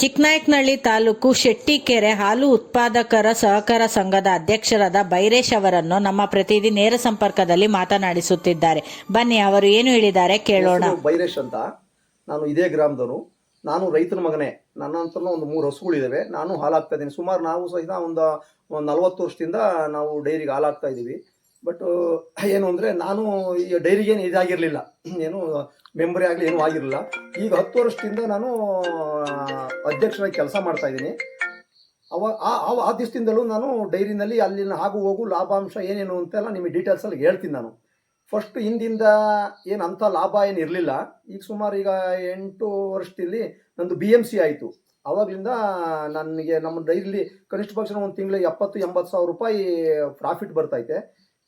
ಚಿಕ್ಕನಾಯಕನಹಳ್ಳಿ ತಾಲೂಕು ಶೆಟ್ಟಿಕೆರೆ ಹಾಲು ಉತ್ಪಾದಕರ ಸಹಕಾರ ಸಂಘದ ಅಧ್ಯಕ್ಷರಾದ ಬೈರೇಶ್ ಅವರನ್ನು ನಮ್ಮ ಪ್ರತಿನಿಧಿ ನೇರ ಸಂಪರ್ಕದಲ್ಲಿ ಮಾತನಾಡಿಸುತ್ತಿದ್ದಾರೆ. ಬನ್ನಿ ಅವರು ಏನು ಹೇಳಿದ್ದಾರೆ ಕೇಳೋಣ. ಬೈರೇಶ್ ಅಂತ, ನಾನು ಇದೇ ಗ್ರಾಮದವರು. ನಾನು ರೈತನ ಮಗನೇ. ನನ್ನ ಹತ್ರ ಒಂದು 3 ಹಸುಗಳಿದ್ದಾವೆ. ನಾನು ಹಾಲಾಗ್ತಾ ಇದ್ದೀನಿ. ಸುಮಾರು ನಾವು ಸಹಿತ ಒಂದು 40 ವರ್ಷದಿಂದ ನಾವು ಡೈರಿಗೆ ಹಾಲಾಗ್ತಾ ಇದ್ದೀವಿ. ಬಟ್ ಏನು ಅಂದರೆ, ನಾನು ಈ ಡೈರಿಗೇನು ಇದಾಗಿರಲಿಲ್ಲ, ಏನು ಮೆಂಬರೇ ಆಗಲಿ ಏನೂ ಆಗಿರಲಿಲ್ಲ. ಈಗ 10 ವರ್ಷದಿಂದ ನಾನು ಅಧ್ಯಕ್ಷರಾಗಿ ಕೆಲಸ ಮಾಡ್ತಾ ಇದ್ದೀನಿ. ಆ ದಿವಸದಿಂದಲೂ ನಾನು ಡೈರಿನಲ್ಲಿ ಅಲ್ಲಿನ ಆಗು ಹೋಗು ಲಾಭಾಂಶ ಏನೇನು ಅಂತೆಲ್ಲ ನಿಮಗೆ ಡೀಟೇಲ್ಸಲ್ಲಿ ಹೇಳ್ತೀನಿ. ನಾನು ಫಸ್ಟ್ ಹಿಂದಿಂದ ಏನು ಅಂಥ ಲಾಭ ಏನು ಇರಲಿಲ್ಲ. ಈಗ ಸುಮಾರು 8 ವರ್ಷದಲ್ಲಿ ನಂದು BMC ಆಯಿತು. ಆವಾಗಲಿಂದ ನನಗೆ ನಮ್ಮ ಡೈರಿಲಿ ಕನಿಷ್ಠ ಪಕ್ಷ ಒಂದು ತಿಂಗಳಿಗೆ 70-80 ಸಾವಿರ ರೂಪಾಯಿ ಪ್ರಾಫಿಟ್ ಬರ್ತೈತೆ.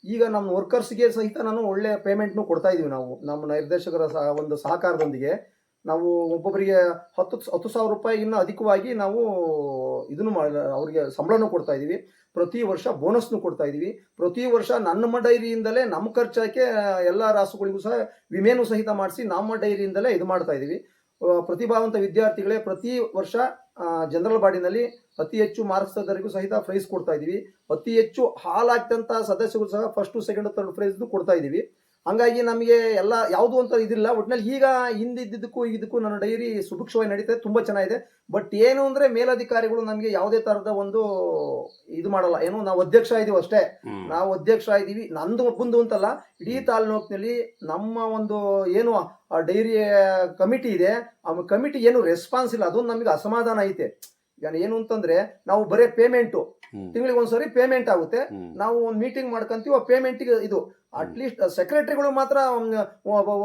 ಈಗ ನಮ್ಮ ವರ್ಕರ್ಸ್ಗೆ ಸಹಿತ ನಾನು ಒಳ್ಳೆ ಪೇಮೆಂಟ್ನು ಕೊಡ್ತಾ ಇದ್ದೀವಿ. ನಾವು ನಮ್ಮ ನಿರ್ದೇಶಕರ ಒಂದು ಸಹಕಾರದೊಂದಿಗೆ ನಾವು ಒಬ್ಬೊಬ್ಬರಿಗೆ 10 ಸಾವಿರ ರೂಪಾಯಿಗಿನ್ನ ಅಧಿಕವಾಗಿ ನಾವು ಇದನ್ನು ಅವರಿಗೆ ಸಂಬಳನೂ ಕೊಡ್ತಾ ಇದ್ದೀವಿ. ಪ್ರತಿ ವರ್ಷ ಬೋನಸ್ನು ಕೊಡ್ತಾ ಇದ್ದೀವಿ. ಪ್ರತಿ ವರ್ಷ ನಮ್ಮ ಡೈರಿಯಿಂದಲೇ ನಮ್ಮ ಖರ್ಚಕ್ಕೆ ಎಲ್ಲ ರಾಸುಗಳಿಗೂ ಸಹ ವಿಮೆನೂ ಸಹಿತ ಮಾಡಿಸಿ ನಮ್ಮ ಡೈರಿಯಿಂದಲೇ ಇದು ಮಾಡ್ತಾ ಇದ್ದೀವಿ. ಪ್ರತಿಭಾವಂತ ವಿದ್ಯಾರ್ಥಿಗಳೇ ಪ್ರತಿ ವರ್ಷ ಜನರಲ್ ಬಾಡಿನಲ್ಲಿ ಅತಿ ಹೆಚ್ಚು ಮಾರ್ಕ್ಸ್ ತೆಗೆದವರಿಗೂ ಸಹಿತ ಪ್ರೈಸ್ ಕೊಡ್ತಾ ಇದ್ದೀವಿ. ಅತಿ ಹೆಚ್ಚು ಹಾಲಾಗ್ತಂಥ ಸದಸ್ಯರು ಸಹ ಫಸ್ಟ್, ಸೆಕೆಂಡ್, ಥರ್ಡ್ ಪ್ರೈಸ್ನು ಕೊಡ್ತಾ ಇದ್ದೀವಿ. ಹಂಗಾಗಿ ನಮಗೆ ಎಲ್ಲ ಯಾವುದು ಅಂತ ಇದಿಲ್ಲ. ಒಟ್ಟಿನಲ್ಲಿ ಈಗ ಹಿಂದಿದ್ದಕ್ಕೂ ಇದಕ್ಕೂ ನನ್ನ ಡೈರಿ ಸುಭಿಕ್ಷವಾಗಿ ನಡೀತದೆ, ತುಂಬ ಚೆನ್ನಾಗಿದೆ. ಬಟ್ ಏನು ಅಂದರೆ, ಮೇಲಧಿಕಾರಿಗಳು ನಮಗೆ ಯಾವುದೇ ಥರದ ಒಂದು ಇದು ಮಾಡಲ್ಲ. ಏನು ನಾವು ಅಧ್ಯಕ್ಷ ಇದ್ದೀವಿ ಅಷ್ಟೇ. ನಾವು ಅಧ್ಯಕ್ಷ ಇದ್ದೀವಿ, ನಂದು ಒಬ್ಬಂದು ಅಂತಲ್ಲ, ಇಡೀ ತಾಲೂಕಿನಲ್ಲಿ ನಮ್ಮ ಒಂದು ಏನು ಡೈರಿ ಕಮಿಟಿ ಇದೆ, ಆ ಕಮಿಟಿ ಏನು ರೆಸ್ಪಾನ್ಸ್ ಇಲ್ಲ. ಅದೊಂದು ನಮಗೆ ಅಸಮಾಧಾನ ಐತೆ. ಈಗ ಏನು ಅಂತಂದ್ರೆ, ನಾವು ಬರೀ ಪೇಮೆಂಟು ತಿಂಗಳಿಗೆ ಒಂದ್ಸರಿ ಪೇಮೆಂಟ್ ಆಗುತ್ತೆ. ನಾವು ಒಂದು ಮೀಟಿಂಗ್ ಮಾಡ್ಕೊಂತೀವಿ, ಆ ಪೇಮೆಂಟಿಗೆ ಇದು ಅಟ್ಲೀಸ್ಟ್ ಸೆಕ್ರೆಟರಿಗಳು ಮಾತ್ರ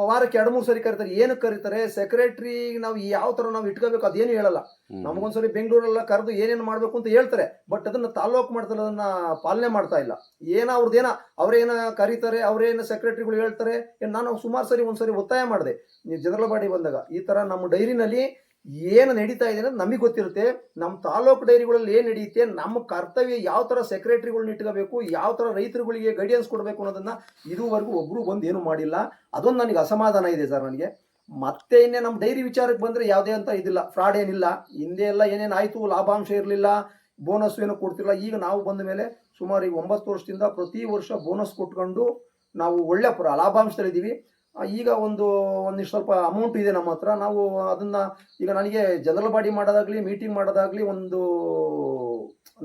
ವಾರಕ್ಕೆ 2-3 ಸರಿ ಕರೀತಾರೆ. ಏನಕ್ಕೆ ಕರೀತಾರೆ? ಸೆಕ್ರೆಟರಿ ನಾವು ಯಾವ ತರ ನಾವು ಇಟ್ಕೋಬೇಕು ಅದೇನು ಹೇಳಲ್ಲ. ನಮಗೊಂದ್ಸರಿ ಬೆಂಗಳೂರೆಲ್ಲ ಕರೆದು ಏನೇನು ಮಾಡ್ಬೇಕು ಅಂತ ಹೇಳ್ತಾರೆ. ಬಟ್ ಅದನ್ನ ತಾಲೂಕು ಮಾಡ್ತಾರೆ, ಅದನ್ನ ಪಾಲನೆ ಮಾಡ್ತಾ ಇಲ್ಲ. ಅವ್ರದ್ದೇನ ಅವ್ರೇನ ಕರೀತಾರೆ, ಅವ್ರೇನ ಸೆಕ್ರೆಟರಿಗಳು ಹೇಳ್ತಾರೆ. ನಾನು ಸುಮಾರು ಸರಿ ಒಂದ್ಸರಿ ಒತ್ತಾಯ ಮಾಡಿದೆ, ನೀವು ಜನರಲ್ ಬಾಡಿ ಬಂದಾಗ ಈ ತರ ನಮ್ಮ ಡೈರಿನಲ್ಲಿ ಏನು ನಡೀತಾ ಇದೆ ಅನ್ನೋದು ನಮಗೆ ಗೊತ್ತಿರುತ್ತೆ. ನಮ್ಮ ತಾಲೂಕು ಡೈರಿಗಳಲ್ಲಿ ಏನು ನಡೆಯುತ್ತೆ, ನಮ್ಮ ಕರ್ತವ್ಯ ಯಾವ ಥರ ಸೆಕ್ರೆಟರಿಗಳನ್ನ ಇಟ್ಕೋಬೇಕು, ಯಾವ ಥರ ರೈತರುಗಳಿಗೆ ಗೈಡೆನ್ಸ್ ಕೊಡಬೇಕು ಅನ್ನೋದನ್ನ ಇದುವರೆಗೂ ಒಬ್ಬರು ಬಂದು ಏನು ಮಾಡಿಲ್ಲ. ಅದೊಂದು ನನಗೆ ಅಸಮಾಧಾನ ಇದೆ ಸರ್. ನನಗೆ ಮತ್ತೆ ಇನ್ನೇ ನಮ್ಮ ಡೈರಿ ವಿಚಾರಕ್ಕೆ ಬಂದರೆ ಯಾವುದೇ ಅಂತ ಇದಿಲ್ಲ, ಫ್ರಾಡ್ ಏನಿಲ್ಲ. ಹಿಂದೆ ಎಲ್ಲ ಏನೇನು ಆಯಿತು, ಲಾಭಾಂಶ ಇರಲಿಲ್ಲ, ಬೋನಸ್ ಏನೋ ಕೊಡ್ತಿರಲಿಲ್ಲ. ಈಗ ನಾವು ಬಂದ ಮೇಲೆ ಸುಮಾರು 9 ವರ್ಷದಿಂದ ಪ್ರತಿ ವರ್ಷ ಬೋನಸ್ ಕೊಟ್ಕೊಂಡು ನಾವು ಒಳ್ಳೆ ಲಾಭಾಂಶದಲ್ಲಿದ್ದೀವಿ. ಈಗ ಒಂದಿಷ್ಟು ಸ್ವಲ್ಪ ಅಮೌಂಟ್ ಇದೆ ನಮ್ಮ ಹತ್ರ. ನಾವು ಅದನ್ನ ಈಗ ನನಗೆ ಜನರಲ್ ಬಾಡಿ ಮಾಡೋದಾಗ್ಲಿ, ಮೀಟಿಂಗ್ ಮಾಡೋದಾಗ್ಲಿ,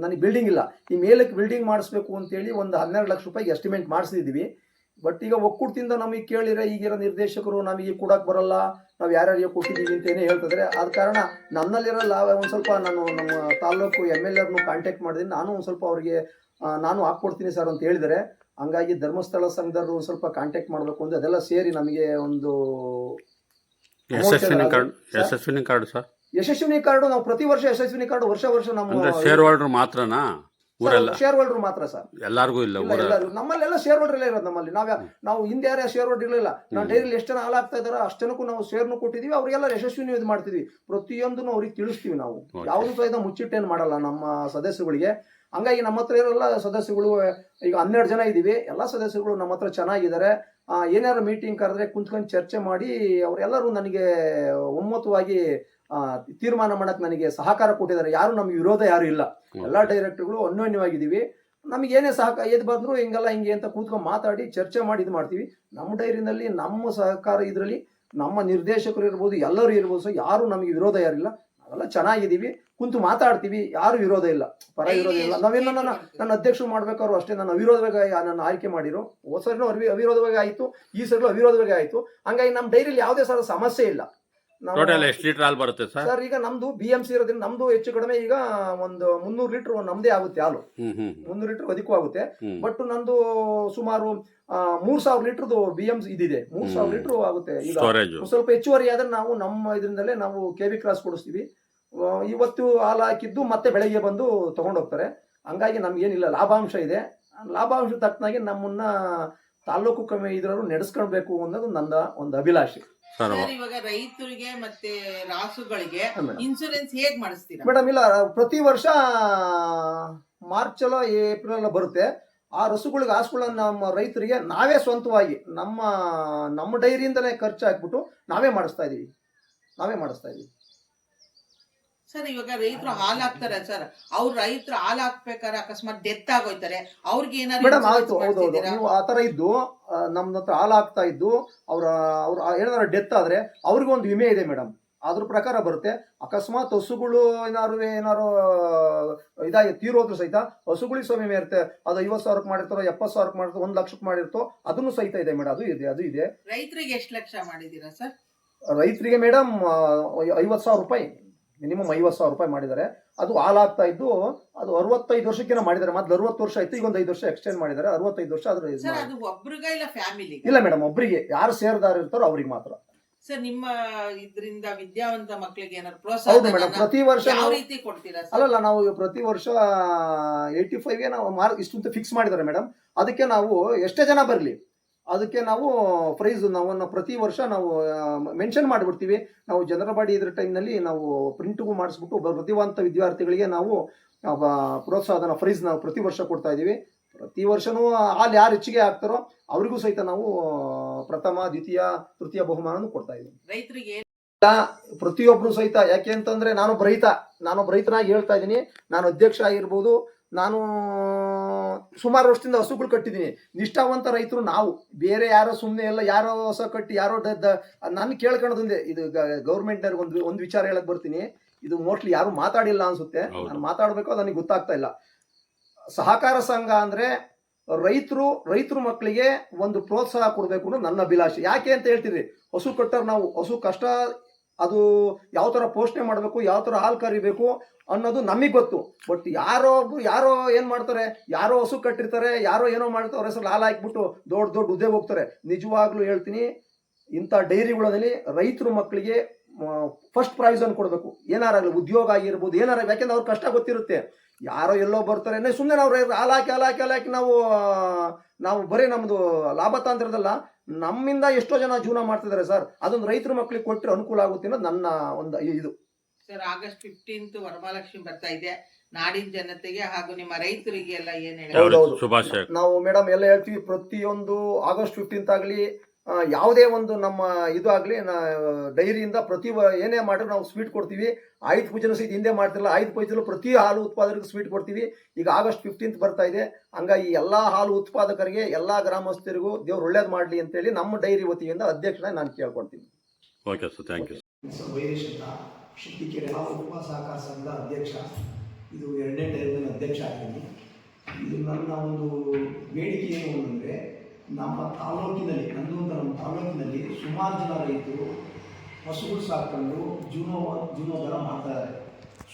ನನಗೆ ಬಿಲ್ಡಿಂಗ್ ಇಲ್ಲ. ಈ ಮೇಲಕ್ಕೆ ಬಿಲ್ಡಿಂಗ್ ಮಾಡಿಸ್ಬೇಕು ಅಂತೇಳಿ ಒಂದು 12 ಲಕ್ಷ ರೂಪಾಯಿಗೆ ಎಸ್ಟಿಮೇಟ್ ಮಾಡಿಸಿದ್ದೀವಿ. ಬಟ್ ಈಗ ಒಕ್ಕೂಟದಿಂದ ನಮಗೆ ಕೇಳಿದ್ರೆ ಈಗಿರೋ ನಿರ್ದೇಶಕರು ನಮಗೆ ಕೊಡಕ್ಕೆ ಬರಲ್ಲ, ನಾವು ಯಾರ್ಯಾರಿಗೆ ಕೊಟ್ಟಿದ್ದೀವಿ ಅಂತೇನೆ ಹೇಳ್ತಿದ್ರೆ. ಆದ ಕಾರಣ ನನ್ನಲ್ಲಿರಲ್ಲ. ಒಂದು ಸ್ವಲ್ಪ ನಾನು ನಮ್ಮ ತಾಲೂಕು MLA ಕಾಂಟ್ಯಾಕ್ಟ್ ಮಾಡಿದ್ದೀನಿ. ನಾನು ಒಂದು ಸ್ವಲ್ಪ ಅವರಿಗೆ ನಾನು ಹಾಕ್ಕೊಡ್ತೀನಿ ಸರ್ ಅಂತ ಹೇಳಿದರೆ. ಹಂಗಾಗಿ ಧರ್ಮಸ್ಥಳ ಸಂಘದವರು ಒಂದು ಸ್ವಲ್ಪ ಕಾಂಟ್ಯಾಕ್ಟ್ ಮಾಡಬೇಕು ಅಂದ್ರೆ ಅದೆಲ್ಲ ಸೇರಿ ನಮಗೆ ಒಂದು Yeshasvini card sir. Yeshasvini card ನಾವು ಪ್ರತಿ ವರ್ಷ ಯಶಸ್ವಿನಿ ಕಾರ್ಡು ವರ್ಷ ನಮ್ಮ ಶೇರ್ ಹೋಲ್ಡರ್ ಮಾತ್ರನಾ? ಶೇರ್ ಹೋಲ್ಡರ್ ಮಾತ್ರ ಸರ್, ಎಲ್ಲರಿಗೂ ಇಲ್ಲ. ನಮ್ಮಲ್ಲೆಲ್ಲ ಶೇರ್ ಹೋಲ್ಡರ್ ಎಲ್ಲ ಇರೋದು. ನಮ್ಮಲ್ಲಿ ನಾವು ಹಿಂದೆ ಯಾರು ಶೇರ್ ಹೋಲ್ಡರ್ ಇರಲಿಲ್ಲ. ನಾವು ಡೈರಿಲಿ ಎಷ್ಟು ಜನ ಹಾಲಾಗ್ತಾ ಇದಾರೋ ಅಷ್ಟನಕ್ಕೂ ನಾವು ಶೇರ್ನು ಕೊಟ್ಟಿದೀವಿ. ಅವ್ರಿಗೆಲ್ಲ ಯಶಸ್ವಿನಿ ಇದು ಮಾಡ್ತಿದ್ವಿ. ಪ್ರತಿಯೊಂದನ್ನು ಅವ್ರಿಗೆ ತಿಳಿಸ್ತೀವಿ. ನಾವು ಯಾವುದು ಸಹಿತ ಮುಚ್ಚಿಟ್ಟೇನು ಮಾಡಲ್ಲ ನಮ್ಮ ಸದಸ್ಯರುಗಳಿಗೆ. ಹಂಗಾಗಿ ನಮ್ಮ ಹತ್ರ ಇರೋಲ್ಲ ಸದಸ್ಯಗಳು ಈಗ 12 ಜನ ಇದ್ದೀವಿ. ಎಲ್ಲ ಸದಸ್ಯರುಗಳು ನಮ್ಮ ಹತ್ರ ಚೆನ್ನಾಗಿದ್ದಾರೆ. ಏನಾರು ಮೀಟಿಂಗ್ ಕರೆದ್ರೆ ಕುಂತ್ಕೊಂಡು ಚರ್ಚೆ ಮಾಡಿ ಅವರೆಲ್ಲರೂ ನನಗೆ ಒಮ್ಮತವಾಗಿ ತೀರ್ಮಾನ ಮಾಡಕ್ಕೆ ನನಗೆ ಸಹಕಾರ ಕೊಟ್ಟಿದ್ದಾರೆ. ಯಾರು ನಮ್ಗೆ ವಿರೋಧ ಯಾರು ಇಲ್ಲ. ಎಲ್ಲ ಡೈರೆಕ್ಟರ್ಗಳು ಅನ್ಯೋನ್ಯವಾಗಿದ್ದೀವಿ. ನಮಗೆ ಏನೇ ಎದ್ದು ಬಂದ್ರು ಹಿಂಗೆ ಅಂತ ಕೂತ್ಕೊಂಡು ಮಾತಾಡಿ ಚರ್ಚೆ ಮಾಡಿ ಇದು ಮಾಡ್ತೀವಿ. ನಮ್ಮ ಡೈರಿನಲ್ಲಿ ನಮ್ಮ ಸಹಕಾರ ಇದರಲ್ಲಿ ನಮ್ಮ ನಿರ್ದೇಶಕರು ಇರ್ಬೋದು, ಎಲ್ಲರೂ ಇರ್ಬೋದು. ಸೊ ಯಾರು ನಮಗೆ ವಿರೋಧ ಯಾರಿಲ್ಲ. ನಾವೆಲ್ಲ ಚೆನ್ನಾಗಿದ್ದೀವಿ, ಕುಂತು ಮಾತಾಡ್ತೀವಿ. ಯಾರು ವಿರೋಧ ಇಲ್ಲ, ಪರ ವಿರೋಧ ಇಲ್ಲ. ನಾವೇನೋ ನನ್ನ ಅಧ್ಯಕ್ಷರು ಮಾಡ್ಬೇಕಾದ್ರು ಅಷ್ಟೇ ನನ್ನ ಅವಿರೋಧವಾಗಿ ನನ್ನ ಆಯ್ಕೆ ಮಾಡಿರೋ. ಹೋದ ಸರಿನೂ ಅವಿರೋಧವಾಗಿ ಆಯಿತು, ಈ ಸರಿನೂ ಅವಿರೋಧವಾಗಿ ಆಯಿತು. ಹಂಗಾಗಿ ನಮ್ಮ ಡೈರಿಯಲ್ಲಿ ಯಾವುದೇ ಸಲ ಸಮಸ್ಯೆ ಇಲ್ಲ. ಸರ್ ಈಗ ನಮ್ದು BMC ಇರೋದ್ರಿಂದ ನಮ್ದು ಹೆಚ್ಚು ಕಡಿಮೆ ಈಗ ಒಂದು 300 ಲೀಟರ್ ನಮ್ದೇ ಆಗುತ್ತೆ ಹಾಲು. 300 ಲೀಟರ್ ಅದಕ್ಕೂ ಆಗುತ್ತೆ. ಬಟ್ ನಂದು ಸುಮಾರು 3000 ಲೀಟರ್ದು BMC ಇದಿದೆ. 3000 ಲೀಟರ್ ಆಗುತ್ತೆ. ಈಗ ಸ್ವಲ್ಪ ಹೆಚ್ಚುವರಿ ಆದ್ರೆ ನಾವು ನಮ್ಮ ಇದರಿಂದಲೇ ನಾವು KB ಕ್ರಾಸ್ ಕೊಡಿಸ್ತೀವಿ. ಇವತ್ತು ಹಾಲು ಹಾಕಿದ್ದು ಮತ್ತೆ ಬೆಳಗ್ಗೆ ಬಂದು ತಗೊಂಡೋಗ್ತಾರೆ. ಹಂಗಾಗಿ ನಮ್ಗೇನಿಲ್ಲ, ಲಾಭಾಂಶ ಇದೆ. ಲಾಭಾಂಶ ತಕ್ಕನಾಗಿ ನಮ್ಮನ್ನ ತಾಲೂಕು ಇದ್ರವರು ನಡೆಸ್ಕೊಳ್ಬೇಕು ಅನ್ನೋದು ನನ್ನ ಒಂದು ಅಭಿಲಾಷೆ. ಇವಾಗ ರೈತರಿಗೆ ಮತ್ತೆ ರಾಸುಗಳಿಗೆ ಇನ್ಸೂರೆನ್ಸ್ ಹೇಗ್ ಮಾಡಿಸ್ತೀರಾ ಮೇಡಮ್? ಇಲ್ಲ, ಪ್ರತಿ ವರ್ಷ ಮಾರ್ಚ್ ಅಲ್ಲ ಏಪ್ರಿಲ್ ಅಲ್ಲ ಬರುತ್ತೆ. ಆ ರಸುಗಳಿಗೆ ಹಾಸ್ಕೊಳ್ಳೋ ನಮ್ಮ ರೈತರಿಗೆ ನಾವೇ ಸ್ವಂತವಾಗಿ ನಮ್ಮ ಡೈರಿಯಿಂದಲೇ ಖರ್ಚು ಹಾಕ್ಬಿಟ್ಟು ನಾವೇ ಮಾಡಿಸ್ತಾ ಇದೀವಿ. ಸರ್ ಇವಾಗ ರೈತರು ಹಾಲು ಹಾಕ್ತಾರೆ ಸರ್, ಅವ್ರು ರೈತರು ಹಾಲು ಹಾಕ್ಬೇಕಾದ್ರೆ ಅಕಸ್ಮಾತ್ ಡೆತ್ ಆಗೋಯ್ತಾರೆ, ಅವ್ರಿಗೆ ಮೇಡಮ್ ಆಯ್ತು, ಏನಾದ್ರು ಹೌದೌದು, ನೀವು ಆ ತರ ಇದ್ದು ನಮ್ದು ಹತ್ರ ಹಾಲು ಹಾಕ್ತಾ ಇದ್ದು ಅವ್ರ ಏನಾದ್ರು ಡೆತ್ ಆದ್ರೆ ಅವ್ರಿಗೂ ಒಂದು ವಿಮೆ ಇದೆ ಮೇಡಮ್, ಅದ್ರ ಪ್ರಕಾರ ಬರುತ್ತೆ. ಅಕಸ್ಮಾತ್ ಹಸುಗಳು ಏನಾರು ಇದಾಗಿ ತೀರೋದ್ರು ಸಹಿತ ಹಸುಗಳಿಗೆ ಸಹ ವಿಮೆ ಇರುತ್ತೆ. ಅದು 50,000 ಮಾಡಿರ್ತಾರೋ, 70,000 ಮಾಡಿರ್ತಾರೋ, 1 ಲಕ್ಷಕ್ಕೆ ಮಾಡಿರ್ತೋ ಅದನ್ನು ಸಹಿತ ಇದೆ ಮೇಡಮ್. ಅದು ಇದೆ. ರೈತರಿಗೆ ಎಷ್ಟು ಲಕ್ಷ ಮಾಡಿದೀರಾ ಸರ್? ರೈತರಿಗೆ ಮೇಡಮ್ 50,000 ರೂಪಾಯಿ, ಮಿನಿಮಮ್ 50,000 ರೂಪಾಯಿ ಮಾಡಿದ್ದಾರೆ. ಅದು ಹಾಲಾಗ್ತಾ ಇದ್ದು ಅದು 65 ವರ್ಷಕ್ಕೆ ಮಾಡಿದ್ದಾರೆ. ಮೊದಲು 60 ವರ್ಷ ಆಯ್ತು, ಈಗ ಒಂದು 5 ವರ್ಷ ಎಕ್ಸ್ಟೆಂಡ್ ಮಾಡಿದ್ದಾರೆ. 65 ವರ್ಷ ಆದ್ರೆ ಸರ್ ಅದು ಒಬ್ರಿಗ ಇಲ್ಲ ಫ್ಯಾಮಿಲಿ? ಇಲ್ಲ ಮೇಡಮ್, ಒಬ್ಬರಿಗೆ ಯಾರು ಸೇರ್ದಾರ ಇರ್ತಾರೋ ಅವ್ರಿಗೆ ಮಾತ್ರ. ಸರ್ ನಿಮ್ಮ ಇದರಿಂದ ವಿದ್ಯಾವಂತ ಮಕ್ಕಳಿಗೆ ಏನಾದ್ರು ಹೌದು ಪ್ರೋತ್ಸಾಹ ಮೇಡಮ್, ಪ್ರತಿ ವರ್ಷ ಯಾವ ರೀತಿ ಕೊಡ್ತೀರಾ ಸರ್? ಅಲ್ಲಲ್ಲ, ನಾವು ಪ್ರತಿ ವರ್ಷ 85ಗೆ ನಾವು ಇಷ್ಟು ಫಿಕ್ಸ್ ಮಾಡಿದ್ದಾರೆ ಮೇಡಮ್. ಅದಕ್ಕೆ ನಾವು ಎಷ್ಟೇ ಜನ ಬರಲಿ ಅದಕ್ಕೆ ನಾವು ಪ್ರೈಸ್ ನಾವು ಪ್ರತಿ ವರ್ಷ ನಾವು ಮೆನ್ಷನ್ ಮಾಡಿಬಿಡ್ತೀವಿ. ನಾವು ಜನರ ಬಾಡಿ ಇದ್ರ ಟೈಮ್ನಲ್ಲಿ ನಾವು ಪ್ರಿಂಟ್ಗೂ ಮಾಡಿಸ್ಬಿಟ್ಟು ಪ್ರತಿಭಾವಂತ ವಿದ್ಯಾರ್ಥಿಗಳಿಗೆ ನಾವು ಪ್ರೋತ್ಸಾಹನ ಪ್ರೈಸ್ ನಾವು ಪ್ರತಿ ವರ್ಷ ಕೊಡ್ತಾ ಇದ್ದೀವಿ. ಪ್ರತಿ ವರ್ಷನೂ ಅಲ್ಲಿ ಯಾರು ಹೆಚ್ಚಿಗೆ ಆಗ್ತಾರೋ ಅವರಿಗೂ ಸಹಿತ ನಾವು ಪ್ರಥಮ, ದ್ವಿತೀಯ, ತೃತೀಯ ಬಹುಮಾನ ಕೊಡ್ತಾ ಇದ್ದೀವಿ ರೈತರಿಗೆ. ಪ್ರತಿಯೊಬ್ರು ಸಹಿತ. ಯಾಕೆ ಅಂತಂದ್ರೆ ನಾನು ರೈತನಾಗಿ ಹೇಳ್ತಾ ಇದ್ದೀನಿ. ನಾನು ಅಧ್ಯಕ್ಷ ಆಗಿರ್ಬೋದು, ನಾನು ಸುಮಾರು ವರ್ಷದಿಂದ ಹಸುಗಳು ಕಟ್ಟಿದ್ದೀನಿ. ನಿಷ್ಠಾವಂತ ರೈತರು ನಾವು, ಬೇರೆ ಯಾರೋ ಸುಮ್ಮನೆ ಎಲ್ಲ ಯಾರೋ ಹೊಸ ಕಟ್ಟಿ ಯಾರೋ ನಾನು ಕೇಳ್ಕೊಳ್ಳೋದೊಂದೇ. ಇದು ಗೌರ್ಮೆಂಟ್ನವ್ರಿಗೆ ಒಂದು ವಿಚಾರ ಹೇಳಕ್ ಬರ್ತೀನಿ. ಇದು ಮೋಸ್ಟ್ಲಿ ಯಾರು ಮಾತಾಡಿಲ್ಲ ಅನ್ಸುತ್ತೆ, ನಾನು ಮಾತಾಡ್ಬೇಕು, ಅದು ನನಗೆ ಗೊತ್ತಾಗ್ತಾ ಇಲ್ಲ. ಸಹಕಾರ ಸಂಘ ಅಂದ್ರೆ ರೈತರು ಮಕ್ಕಳಿಗೆ ಒಂದು ಪ್ರೋತ್ಸಾಹ ಕೊಡಬೇಕು ಅನ್ನೋದು ನನ್ನ ಅಭಿಲಾಷೆ. ಯಾಕೆ ಅಂತ ಹೇಳ್ತೀರಿ, ಹಸು ಕಟ್ಟರ್ ನಾವು ಹಸು ಕಷ್ಟ, ಅದು ಯಾವ ಥರ ಪೋಷಣೆ ಮಾಡಬೇಕು, ಯಾವ ಥರ ಹಾಲು ಕರಿಬೇಕು ಅನ್ನೋದು ನಮಗೆ ಗೊತ್ತು. ಬಟ್ ಯಾರೋ ಏನು ಮಾಡ್ತಾರೆ, ಯಾರೋ ಹಸು ಕಟ್ಟಿರ್ತಾರೆ, ಯಾರೋ ಏನೋ ಮಾಡ್ತಾರೆ, ಅವ್ರ ಹೆಸರು ಹಾಲು ಹಾಕ್ಬಿಟ್ಟು ದೊಡ್ಡ ಹುದ್ದೆ ಹೋಗ್ತಾರೆ. ನಿಜವಾಗ್ಲೂ ಹೇಳ್ತೀನಿ, ಇಂಥ ಡೈರಿಗಳಲ್ಲಿ ರೈತರು ಮಕ್ಕಳಿಗೆ ಫಸ್ಟ್ ಪ್ರೈಸನ್ನು ಕೊಡಬೇಕು. ಏನಾರಾಗಲಿ, ಉದ್ಯೋಗ ಆಗಿರ್ಬೋದು, ಏನಾರಾಗಲಿ. ಯಾಕೆಂದ್ರೆ ಅವ್ರ ಕಷ್ಟ ಗೊತ್ತಿರುತ್ತೆ. ಯಾರೋ ಎಲ್ಲೋ ಬರ್ತಾರೆ ಸುಮ್ಮನೆ ನಾವು ಹಾಲು ಹಾಕಿ ನಾವು ಬರೀ ನಮ್ಮದು ಲಾಭ ತಾಂತ್ರಿರದಲ್ಲ, ನಮ್ಮಿಂದ ಎಷ್ಟೋ ಜನ ಜೀವನ ಮಾಡ್ತಿದ್ದಾರೆ ಸರ್. ಅದೊಂದು ರೈತರ ಮಕ್ಕಳಿಗೆ ಕೊಟ್ಟರೆ ಅನುಕೂಲ ಆಗುತ್ತೆ ಅನ್ನೋದು ನನ್ನ ಒಂದು ಇದು. ಸರ್ ಆಗಸ್ಟ್ 15 ವರಮಹಾಲಕ್ಷ್ಮಿ ಬರ್ತಾ ಇದೆ. ನಾಡಿನ ಜನತೆಗೆ ಹಾಗೂ ನಿಮ್ಮ ರೈತರಿಗೆ ಎಲ್ಲ ಏನ್ ಶುಭಾಶಯ. ನಾವು ಮೇಡಮ್ ಎಲ್ಲ ಹೇಳ್ತೀವಿ, ಪ್ರತಿಯೊಂದು ಆಗಸ್ಟ್ 15 ಆಗಲಿ, ಯಾವುದೇ ಒಂದು ನಮ್ಮ ಇದು ಆಗಲಿ, ಡೈರಿಯಿಂದ ಏನೇ ಮಾಡಿದ್ರು ನಾವು ಸ್ವೀಟ್ ಕೊಡ್ತೀವಿ. ಆಯುಧ ಪೂಜೆನೂ ಸಹಿತ ಹಿಂದೆ ಮಾಡ್ತಿರಲ್ಲ, ಆಯುಧ ಪೂಜೆಲ್ಲೂ ಪ್ರತಿ ಹಾಲು ಉತ್ಪಾದಕರಿಗೆ ಸ್ವೀಟ್ ಕೊಡ್ತೀವಿ. ಈಗ ಆಗಸ್ಟ್ 15 ಬರ್ತಾ ಇದೆ. ಹಂಗಾಗಿ ಎಲ್ಲ ಹಾಲು ಉತ್ಪಾದಕರಿಗೆ, ಎಲ್ಲ ಗ್ರಾಮಸ್ಥರಿಗೂ ದೇವ್ರು ಒಳ್ಳೇದು ಮಾಡಲಿ ಅಂತೇಳಿ ನಮ್ಮ ಡೈರಿ ವತಿಯಿಂದ ಅಧ್ಯಕ್ಷನಾಗಿ ನಾನು ಕೇಳ್ಕೊಡ್ತೀನಿ. Okay sir, thank you. Vairesh ಅಂತ, ಶಿಟ್ಟಿಕೆರೆ ಹಾಲು ಉಪ ಸಹಕಾರ ಸಂಘದ ಅಧ್ಯಕ್ಷ. ಇದು 2ನೇ ಟೈಮ್ ಅಧ್ಯಕ್ಷ ಆಗಿದ್ದೀನಿ. ಇದು ನನ್ನ ಒಂದು ಬೇಡಿಕೆ ಏನು ಅಂದರೆ, ನಮ್ಮ ತಾಲೂಕಿನಲ್ಲಿ ಸುಮಾರು ಜನ ರೈತರು ಹಸುಗಳು ಸಾಕೊಂಡು ಜೀವನೋದ್ಧಾರ ಮಾಡ್ತಾಯಿದ್ದಾರೆ.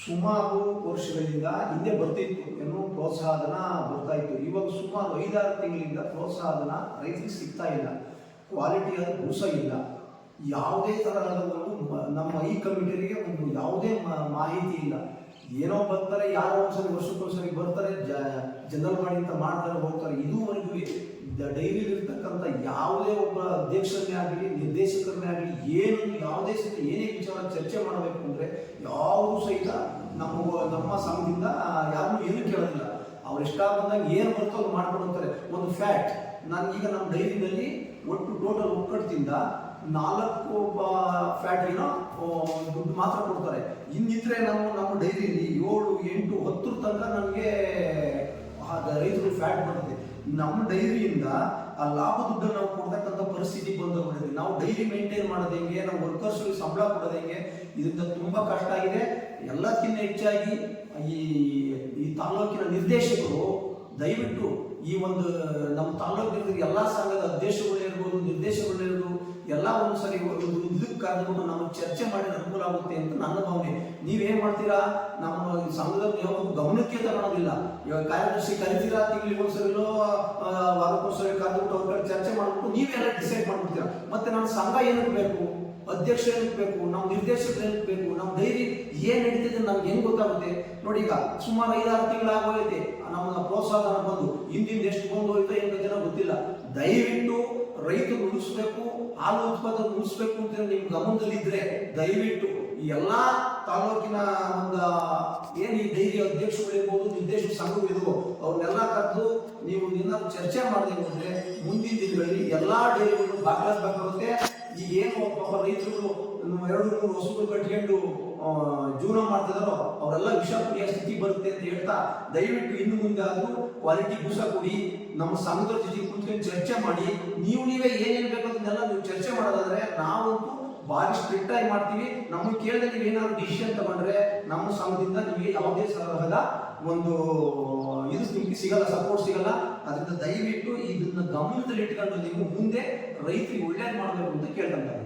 ಸುಮಾರು ವರ್ಷಗಳಿಂದ ಹಿಂದೆ ಬರ್ತಿತ್ತು, ಏನೋ ಪ್ರೋತ್ಸಾಹಧನ ಬರ್ತಾಯಿತ್ತು. ಇವಾಗ ಸುಮಾರು 5-6 ತಿಂಗಳಿಂದ ಪ್ರೋತ್ಸಾಹಧನ ರೈತರಿಗೆ ಸಿಗ್ತಾ ಇಲ್ಲ. ಕ್ವಾಲಿಟಿಯಾದ ಭೂಸ ಇಲ್ಲ. ಯಾವುದೇ ಥರದ ನಮ್ಮ ಈ ಕಮಿಟಿಗೆ ಒಂದು ಯಾವುದೇ ಮಾಹಿತಿ ಇಲ್ಲ. ಏನೋ ಬರ್ತಾರೆ, ಯಾರೋ ಒಂದ್ಸರಿ ವರ್ಷಕ್ಕೊಂದ್ಸರಿ ಬರ್ತಾರೆ, ಜನರಲ್ ಮಾಡಿ ಅಂತ ಮಾಡ್ತಾರೆ, ಹೋಗ್ತಾರೆ. ಇದುವರೆಗೂ ಡೈರಿಲಿರ್ತಕ್ಕಂಥ ಯಾವುದೇ ಒಬ್ಬ ಅಧ್ಯಕ್ಷರನ್ನೇ ಆಗಲಿ, ನಿರ್ದೇಶಕರನ್ನೇ ಆಗಲಿ, ಯಾವುದೇ ಸಹಿತ ಏನೇ ವಿಚಾರ ಚರ್ಚೆ ಮಾಡಬೇಕು ಅಂದರೆ ಯಾವುದೂ ಸಹಿತ ನಮ್ಮ ಸಂಘದಿಂದ ಯಾರು ಏನು ಕೇಳೋದಿಲ್ಲ. ಅವ್ರು ಇಷ್ಟ ಬಂದಾಗ ಏನು ಬರ್ತೋ ಅದು ಮಾಡ್ಕೊಂಡು ಹೋಗ್ತಾರೆ. ಒಂದು ಫ್ಯಾಕ್ಟ್, ನನಗೀಗ ನಮ್ಮ ಡೈರಿನಲ್ಲಿ ಒಟ್ಟು ಟೋಟಲ್ ಒಕ್ಕಟ್ಟಿಂದ 4 ಫ್ಯಾಟ್ಗಿನೋ ದುಡ್ಡು ಮಾತ್ರ ಕೊಡ್ತಾರೆ. ಇನ್ನಿದ್ರೆ ನಮ್ಮ ಡೈರಿಯಲ್ಲಿ 7, 8, 10 ತನಕ ನಮಗೆ ರೈತರು ಫ್ಯಾಟ್ ಬರ್ತದೆ. ನಮ್ಮ ಡೈರಿಯಿಂದ ಆ ಲಾಭ ದುಡ್ಡನ್ನು ನಾವು ಕೊಡ್ತಕ್ಕಂಥ ಪರಿಸ್ಥಿತಿ ಬಂದೋಗ್ಬಿಟ್ಟಿದೆ. ನಾವು ಡೈರಿ ಮೇಂಟೈನ್ ಮಾಡೋದು ಹೆಂಗೆ, ನಾವು ವರ್ಕರ್ಸ್ಗೆ ಸಂಬಳ ಕೊಡೋದು ಹೆಂಗೆ, ಇದರಿಂದ ತುಂಬ ಕಷ್ಟ ಆಗಿದೆ. ಎಲ್ಲಕ್ಕಿಂತ ಹೆಚ್ಚಾಗಿ ಈ ತಾಲೂಕಿನ ನಿರ್ದೇಶಕರು ದಯವಿಟ್ಟು ಈ ಒಂದು ನಮ್ಮ ತಾಲೂಕಿನ ಎಲ್ಲ ಸಂಘದ ಅಧ್ಯಕ್ಷಗಳಿರ್ಬೋದು, ನಿರ್ದೇಶಕಗಳಿರ್ಬೋದು, ಎಲ್ಲ ಒಂದ್ಸರಿ ಇದಕ್ಕೆ ಕರೆದುಕೊಂಡು ನಾವು ಚರ್ಚೆ ಮಾಡಿ ಅನುಕೂಲ ಆಗುತ್ತೆ ಅಂತ ನನ್ನ ಭಾವನೆ. ನೀವೇನು ಮಾಡ್ತೀರಾ, ನಮ್ಮ ಸಂಘದಲ್ಲಿ ಯಾವುದು ಗಮನಕ್ಕೆ ತಗೊಳ್ಳೋದಿಲ್ಲ. ಇವಾಗ ಕಾರ್ಯದರ್ಶಿ ಕರಿತೀರಾ, ತಿಂಗಳಿಗೆ ಒಂದ್ಸರಿನೋ ವಾರಕ್ಕೊಂದ್ಸರಿ ಕರೆದುಬಿಟ್ಟು ಅವ್ರ ಕಡೆ ಚರ್ಚೆ ಮಾಡಿಬಿಟ್ಟು ನೀವೆಲ್ಲ ಡಿಸೈಡ್ ಮಾಡ್ಬಿಡ್ತೀರಾ. ಮತ್ತೆ ನಮ್ಮ ಸಂಘ ಏನಕ್ಕೆ ಬೇಕು, ಅಧ್ಯಕ್ಷ ಏನಕ್ಕೆ ಬೇಕು, ನಮ್ಮ ನಿರ್ದೇಶಕರು ಏನಕ್ಕೆ ಬೇಕು, ನಮ್ಮ ಡೈರಿ ಏನು ನಡೀತಿದೆ ನಮ್ಗೆ ಹೆಂಗೆ ಗೊತ್ತಾಗುತ್ತೆ ನೋಡಿ. ಈಗ ಸುಮಾರು 5-6 ತಿಂಗಳಾಗೋಯ್ತೆ ನಮ್ಮ ಪ್ರೋತ್ಸಾಹನ ಬಂದು, ಹಿಂದಿಂದ ಎಷ್ಟು ಬಂದು ಹೋಯ್ತು ಏನು ಜನ ಗೊತ್ತಿಲ್ಲ. ದಯವಿಟ್ಟು ರೈತರು ಉಳಿಸ್ಬೇಕು, ಹಾಲು ಉತ್ಪಾದನೆ ಉಳಿಸ್ಬೇಕು ಅಂತ ನಿಮ್ಮ ಗಮನದಲ್ಲಿದ್ದರೆ ದಯವಿಟ್ಟು ಈ ಎಲ್ಲ ತಾಲೂಕಿನ ಒಂದು ಏನು ಈ ಡೈರಿ ಅಧ್ಯಕ್ಷಗಳಿರ್ಬೋದು, ನಿರ್ದೇಶಕ ಸಂಘಗಳಿರ್ಬೋದು, ಅವ್ರನ್ನೆಲ್ಲ ಕರೆದು ನೀವು ಏನಾದ್ರು ಚರ್ಚೆ ಮಾಡದೆ ಹೋದರೆ ಮುಂದಿನ ದಿನಗಳಲ್ಲಿ ಎಲ್ಲ ಡೈರಿಗಳು ಬೇಕಾಗುತ್ತೆ. ಈಗ ಏನು ಪಾಪ ರೈತರುಗಳು 2-3 ಹಸುಗಳು ಕಟ್ಕೊಂಡು ಜೀವನ ಮಾಡ್ತಿದಾರೋ ಅವರೆಲ್ಲ ವಿಷ ಕುಡಿಯೋ ಸ್ಥಿತಿ ಬರುತ್ತೆ ಅಂತ ಹೇಳ್ತಾ, ದಯವಿಟ್ಟು ಇನ್ನು ಮುಂದೆ ಆದ್ರೂ ಕ್ವಾಲಿಟಿ ಬೂಸ ಕೊಡಿ, ನಮ್ಮ ಸಂಘದ ಜೊತೆ ಕೂತ್ಕೊಂಡು ಚರ್ಚೆ ಮಾಡಿ, ನೀವೇ ಏನೇನು ಬೇಕು ಅದನ್ನೆಲ್ಲ ನೀವು ಚರ್ಚೆ ಮಾಡೋದಾದ್ರೆ ನಾವಂತೂ ಭಾರಿ ಸ್ಟ್ರಿಕ್ಟ್ ಆಗಿ ಮಾಡ್ತೀವಿ. ನಮಗೆ ಕೇಳಿದ್ರೆ ನೀವು ಏನಾದ್ರು ಡಿಸಿಷನ್ ತಗೊಂಡ್ರೆ ನಮ್ಮ ಸಂಘದಿಂದ ನಿಮಗೆ ಯಾವುದೇ ತರಹದ ಒಂದು ಇದು ನಿಮ್ಗೆ ಸಿಗಲ್ಲ, ಸಪೋರ್ಟ್ ಸಿಗಲ್ಲ. ಅದರಿಂದ ದಯವಿಟ್ಟು ಇದನ್ನ ಗಮನದಲ್ಲಿ ಇಟ್ಕೊಂಡು ನೀವು ಮುಂದೆ ರೈತರಿಗೆ ಒಳ್ಳೇದು ಮಾಡಬೇಕು ಅಂತ ಕೇಳ್ಕೊಂತಾರೆ.